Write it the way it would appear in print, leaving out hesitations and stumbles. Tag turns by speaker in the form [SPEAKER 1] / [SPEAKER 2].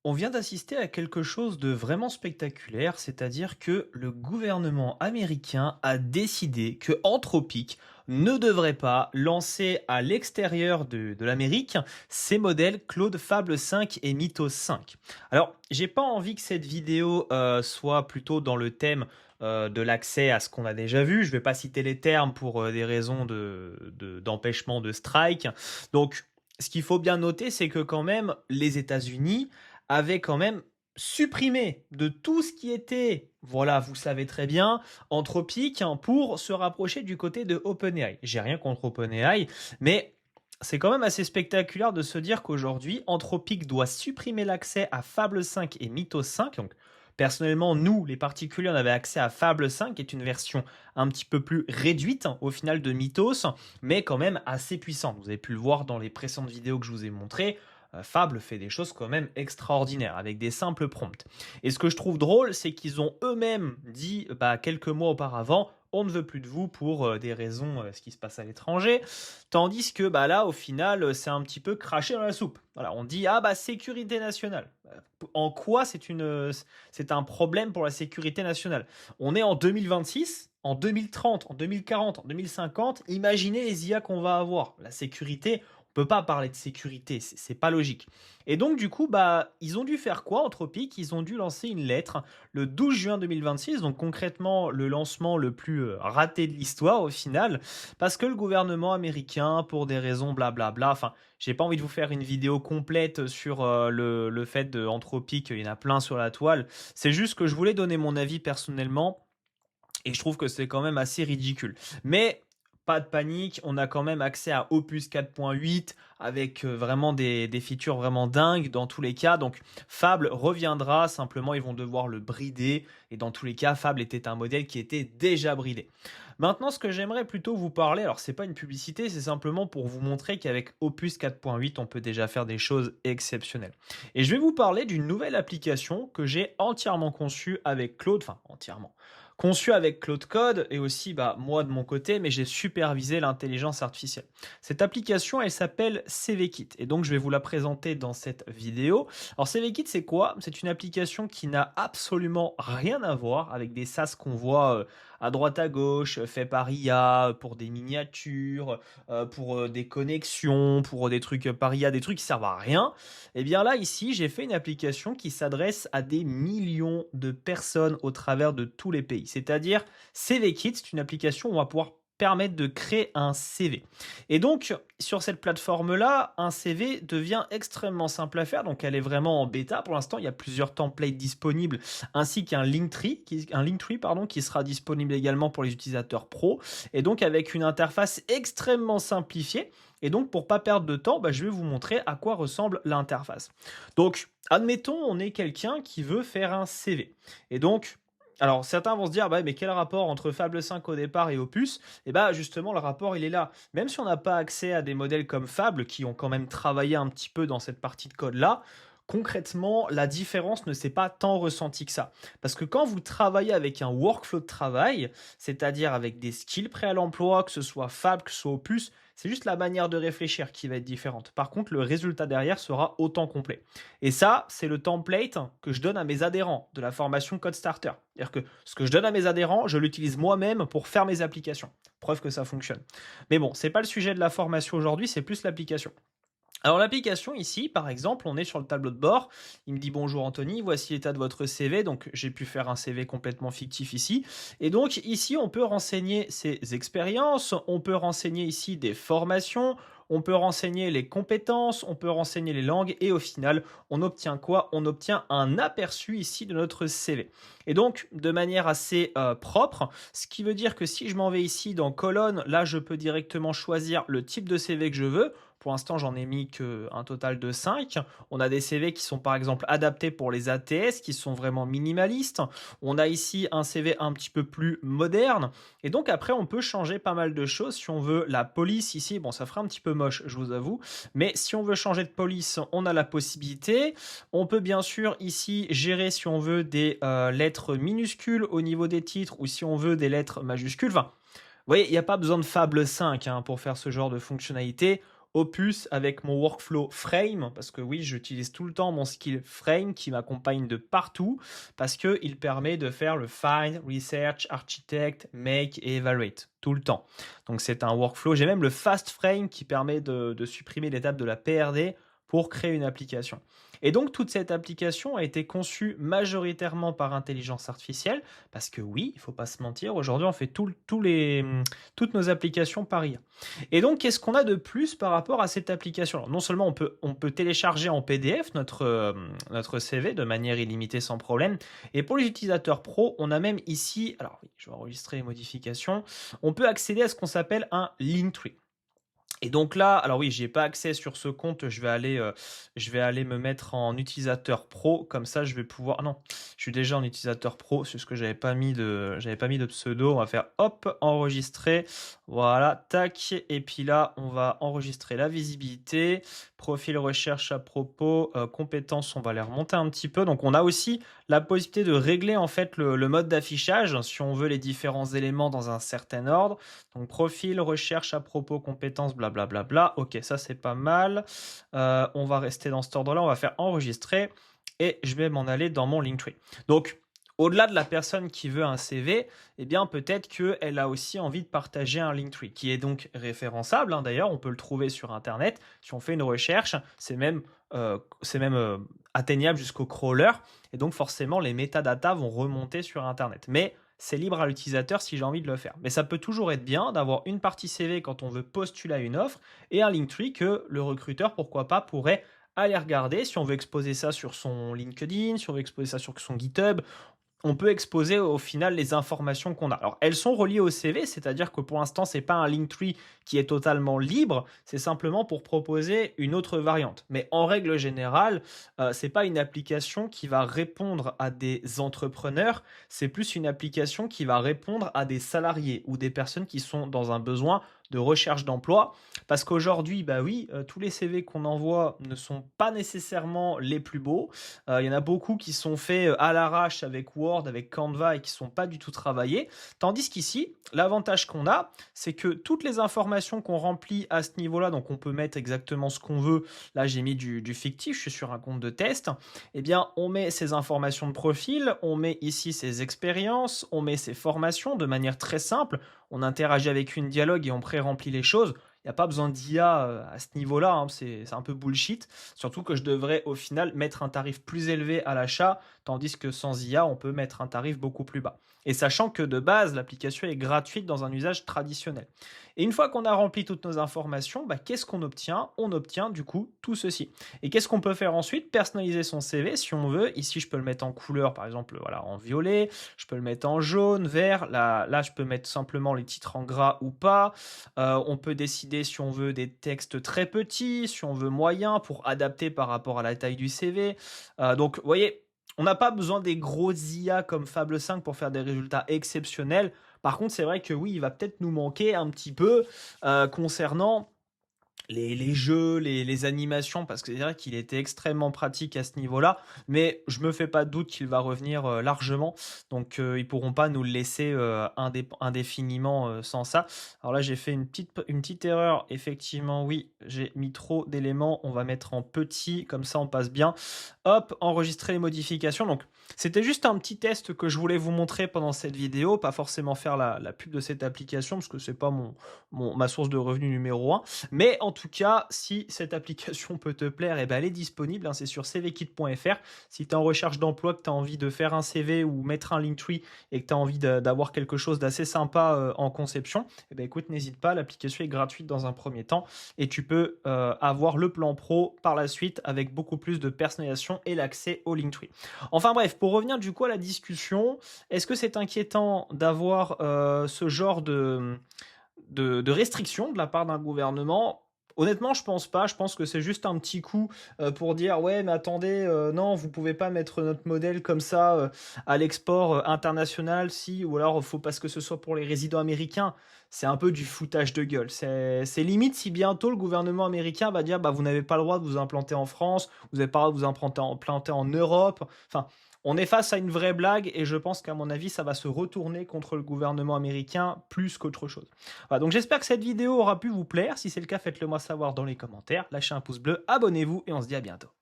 [SPEAKER 1] On vient d'assister à quelque chose de vraiment spectaculaire, c'est-à-dire que le gouvernement américain a décidé que Anthropic ne devrait pas lancer à l'extérieur de l'Amérique ses modèles Claude Fable 5 et Mythos 5. Alors, j'ai pas envie que cette vidéo soit plutôt dans le thème de l'accès à ce qu'on a déjà vu. Je vais pas citer les termes pour des raisons d'empêchement de strike. Donc, ce qu'il faut bien noter, c'est que quand même les États-Unis avait quand même supprimé de tout ce qui était, voilà, vous savez très bien, Anthropic, hein, pour se rapprocher du côté de OpenAI. J'ai rien contre OpenAI, mais c'est quand même assez spectaculaire de se dire qu'aujourd'hui, Anthropic doit supprimer l'accès à Fable 5 et Mythos 5. Donc, personnellement, nous, les particuliers, on avait accès à Fable 5, qui est une version un petit peu plus réduite, hein, au final de Mythos, mais quand même assez puissante. Vous avez pu le voir dans les précédentes vidéos que je vous ai montrées. Fable fait des choses quand même extraordinaires avec des simples prompts. Et ce que je trouve drôle, c'est qu'ils ont eux-mêmes dit quelques mois auparavant, on ne veut plus de vous pour des raisons, ce qui se passe à l'étranger, tandis que là, au final, c'est un petit peu craché dans la soupe. Voilà, on dit sécurité nationale. En quoi c'est un problème pour la sécurité nationale? On est en 2026. En 2030, en 2040, en 2050, imaginez les IA qu'on va avoir. La sécurité, on peut pas parler de sécurité, c'est pas logique. Et donc du coup, ils ont dû faire quoi, Anthropic? Ils ont dû lancer une lettre le 12 juin 2026, donc concrètement le lancement le plus raté de l'histoire au final, parce que le gouvernement américain, pour des raisons blablabla, enfin, j'ai pas envie de vous faire une vidéo complète sur le fait de Anthropic, il y en a plein sur la toile, c'est juste que je voulais donner mon avis personnellement, et je trouve que c'est quand même assez ridicule. Mais pas de panique, on a quand même accès à Opus 4.8 avec vraiment des features vraiment dingues dans tous les cas. Donc Fable reviendra, simplement ils vont devoir le brider. Et dans tous les cas, Fable était un modèle qui était déjà bridé. Maintenant, ce que j'aimerais plutôt vous parler, alors c'est pas une publicité, c'est simplement pour vous montrer qu'avec Opus 4.8, on peut déjà faire des choses exceptionnelles. Et je vais vous parler d'une nouvelle application que j'ai entièrement conçue avec Claude, enfin entièrement conçu avec Claude Code et aussi moi de mon côté, mais j'ai supervisé l'intelligence artificielle. Cette application, elle s'appelle CVKit et donc je vais vous la présenter dans cette vidéo. Alors CVKit, c'est quoi? C'est une application qui n'a absolument rien à voir avec des SaaS qu'on voit à droite à gauche, fait par IA, pour des miniatures, pour des connexions, pour des trucs par IA, des trucs qui servent à rien. Et bien là, ici, j'ai fait une application qui s'adresse à des millions de personnes au travers de tous les pays. C'est-à-dire, CVKit, c'est une application où on va pouvoir permettre de créer un CV. Et donc, sur cette plateforme-là, un CV devient extrêmement simple à faire. Donc, elle est vraiment en bêta. Pour l'instant, il y a plusieurs templates disponibles, ainsi qu'un Linktree, qui sera disponible également pour les utilisateurs pro. Et donc, avec une interface extrêmement simplifiée. Et donc, pour pas perdre de temps, je vais vous montrer à quoi ressemble l'interface. Donc, admettons, on est quelqu'un qui veut faire un CV. Et donc, alors certains vont se dire, mais quel rapport entre Fable 5 au départ et Opus? Et justement, le rapport, il est là. Même si on n'a pas accès à des modèles comme Fable, qui ont quand même travaillé un petit peu dans cette partie de code-là, concrètement, la différence ne s'est pas tant ressentie que ça. Parce que quand vous travaillez avec un workflow de travail, c'est-à-dire avec des skills prêts à l'emploi, que ce soit Fable, que ce soit Opus, c'est juste la manière de réfléchir qui va être différente. Par contre, le résultat derrière sera autant complet. Et ça, c'est le template que je donne à mes adhérents de la formation Code Starter. C'est-à-dire que ce que je donne à mes adhérents, je l'utilise moi-même pour faire mes applications. Preuve que ça fonctionne. Mais bon, c'est pas le sujet de la formation aujourd'hui, c'est plus l'application. Alors l'application ici, par exemple, on est sur le tableau de bord. Il me dit bonjour Anthony, voici l'état de votre CV. Donc j'ai pu faire un CV complètement fictif ici. Et donc ici, on peut renseigner ses expériences, on peut renseigner ici des formations, on peut renseigner les compétences, on peut renseigner les langues et au final, on obtient quoi? On obtient un aperçu ici de notre CV. Et donc, de manière assez propre, ce qui veut dire que si je m'en vais ici dans colonne, là, je peux directement choisir le type de CV que je veux. Pour l'instant, j'en ai mis qu'un total de 5. On a des CV qui sont par exemple adaptés pour les ATS, qui sont vraiment minimalistes. On a ici un CV un petit peu plus moderne. Et donc après, on peut changer pas mal de choses. Si on veut la police ici, bon, ça fera un petit peu moche, je vous avoue. Mais si on veut changer de police, on a la possibilité. On peut bien sûr ici gérer si on veut des lettres minuscules au niveau des titres ou si on veut des lettres majuscules. Enfin, vous voyez, il n'y a pas besoin de Fable 5 pour faire ce genre de fonctionnalité. Opus avec mon workflow Frame, parce que oui, j'utilise tout le temps mon skill Frame qui m'accompagne de partout, parce qu'il permet de faire le Find, Research, Architect, Make et Evaluate tout le temps. Donc c'est un workflow. J'ai même le Fast Frame qui permet de supprimer l'étape de la PRD pour créer une application. Et donc toute cette application a été conçue majoritairement par intelligence artificielle, parce que oui, il ne faut pas se mentir, aujourd'hui on fait toutes nos applications par IA. Et donc qu'est-ce qu'on a de plus par rapport à cette application? Alors, non seulement on peut télécharger en PDF notre CV de manière illimitée sans problème, et pour les utilisateurs pro, on a même ici, alors oui, je vais enregistrer les modifications, on peut accéder à ce qu'on s'appelle un Linktree. Et donc là, alors oui, j'ai pas accès sur ce compte, je vais aller me mettre en utilisateur pro, comme ça je vais pouvoir. Ah non, je suis déjà en utilisateur pro, c'est ce que j'avais pas mis de pseudo. On va faire hop, enregistrer, voilà, tac, et puis là, on va enregistrer la visibilité, profil recherche à propos, compétences, on va les remonter un petit peu. Donc on a aussi la possibilité de régler en fait le mode d'affichage, si on veut les différents éléments dans un certain ordre. Donc profil, recherche à propos, compétences, blablabla. Ok, ça c'est pas mal. On va rester dans cet ordre-là. On va faire enregistrer et je vais m'en aller dans mon Linktree. Donc, au-delà de la personne qui veut un CV, eh bien peut-être qu'elle a aussi envie de partager un Linktree qui est donc référençable, hein. D'ailleurs, on peut le trouver sur Internet. Si on fait une recherche, c'est même atteignable jusqu'au crawler. Et donc forcément, les métadatas vont remonter sur Internet. Mais c'est libre à l'utilisateur si j'ai envie de le faire. Mais ça peut toujours être bien d'avoir une partie CV quand on veut postuler à une offre et un Linktree que le recruteur, pourquoi pas, pourrait aller regarder si on veut exposer ça sur son LinkedIn, si on veut exposer ça sur son GitHub. On peut exposer au final les informations qu'on a. Alors, elles sont reliées au CV, c'est-à-dire que pour l'instant, c'est pas un Linktree qui est totalement libre, c'est simplement pour proposer une autre variante. Mais en règle générale, c'est pas une application qui va répondre à des entrepreneurs, c'est plus une application qui va répondre à des salariés ou des personnes qui sont dans un besoin de recherche d'emploi. Parce qu'aujourd'hui, bah oui, tous les CV qu'on envoie ne sont pas nécessairement les plus beaux. Il y en a beaucoup qui sont faits à l'arrache avec Word, avec Canva et qui sont pas du tout travaillés. Tandis qu'ici, l'avantage qu'on a, c'est que toutes les informations qu'on remplit à ce niveau-là, donc on peut mettre exactement ce qu'on veut. Là, j'ai mis du fictif, je suis sur un compte de test. Eh bien, on met ces informations de profil, on met ici ses expériences, on met ses formations de manière très simple. On interagit avec une dialogue et on pré-remplit les choses. Il n'y a pas besoin d'IA à ce niveau-là, hein, c'est un peu bullshit. Surtout que je devrais au final mettre un tarif plus élevé à l'achat, tandis que sans IA, on peut mettre un tarif beaucoup plus bas. Et sachant que de base, l'application est gratuite dans un usage traditionnel. Et une fois qu'on a rempli toutes nos informations, bah, qu'est-ce qu'on obtient? On obtient du coup tout ceci. Et qu'est-ce qu'on peut faire ensuite? Personnaliser son CV si on veut. Ici, je peux le mettre en couleur, par exemple, voilà, en violet. Je peux le mettre en jaune, vert. Là, je peux mettre simplement les titres en gras ou pas. On peut décider si on veut des textes très petits, si on veut moyen pour adapter par rapport à la taille du CV. Donc, vous voyez, on n'a pas besoin des gros IA comme Fable 5 pour faire des résultats exceptionnels. Par contre, c'est vrai que oui, il va peut-être nous manquer un petit peu concernant les jeux, les animations, parce que c'est vrai qu'il était extrêmement pratique à ce niveau-là, mais je me fais pas de doute qu'il va revenir largement, donc ils pourront pas nous le laisser indéfiniment sans ça. Alors là, j'ai fait une petite erreur, effectivement, oui, j'ai mis trop d'éléments, on va mettre en petit, comme ça on passe bien. Hop, enregistrer les modifications, donc c'était juste un petit test que je voulais vous montrer pendant cette vidéo, pas forcément faire la pub de cette application, parce que c'est pas ma source de revenus numéro 1, mais en tout cas, si cette application peut te plaire, eh ben elle est disponible, hein, c'est sur cvkit.fr. Si tu es en recherche d'emploi, que tu as envie de faire un CV ou mettre un Linktree et que tu as envie d'avoir quelque chose d'assez sympa en conception, eh ben écoute, n'hésite pas, l'application est gratuite dans un premier temps et tu peux avoir le plan pro par la suite avec beaucoup plus de personnalisation et l'accès au Linktree. Enfin bref, pour revenir du coup à la discussion, est-ce que c'est inquiétant d'avoir ce genre de restrictions de la part d'un gouvernement? Honnêtement, je pense pas. Je pense que c'est juste un petit coup pour dire ouais, mais attendez, non, vous pouvez pas mettre notre modèle comme ça à l'export international, si, ou alors faut parce que ce soit pour les résidents américains. c'est un peu du foutage de gueule. C'est limite si bientôt le gouvernement américain va dire bah, vous n'avez pas le droit de vous implanter en France, vous n'avez pas le droit de vous implanter en Europe. Enfin, on est face à une vraie blague et je pense qu'à mon avis, ça va se retourner contre le gouvernement américain plus qu'autre chose. Voilà, donc j'espère que cette vidéo aura pu vous plaire. Si c'est le cas, faites-le moi savoir dans les commentaires. Lâchez un pouce bleu, abonnez-vous et on se dit à bientôt.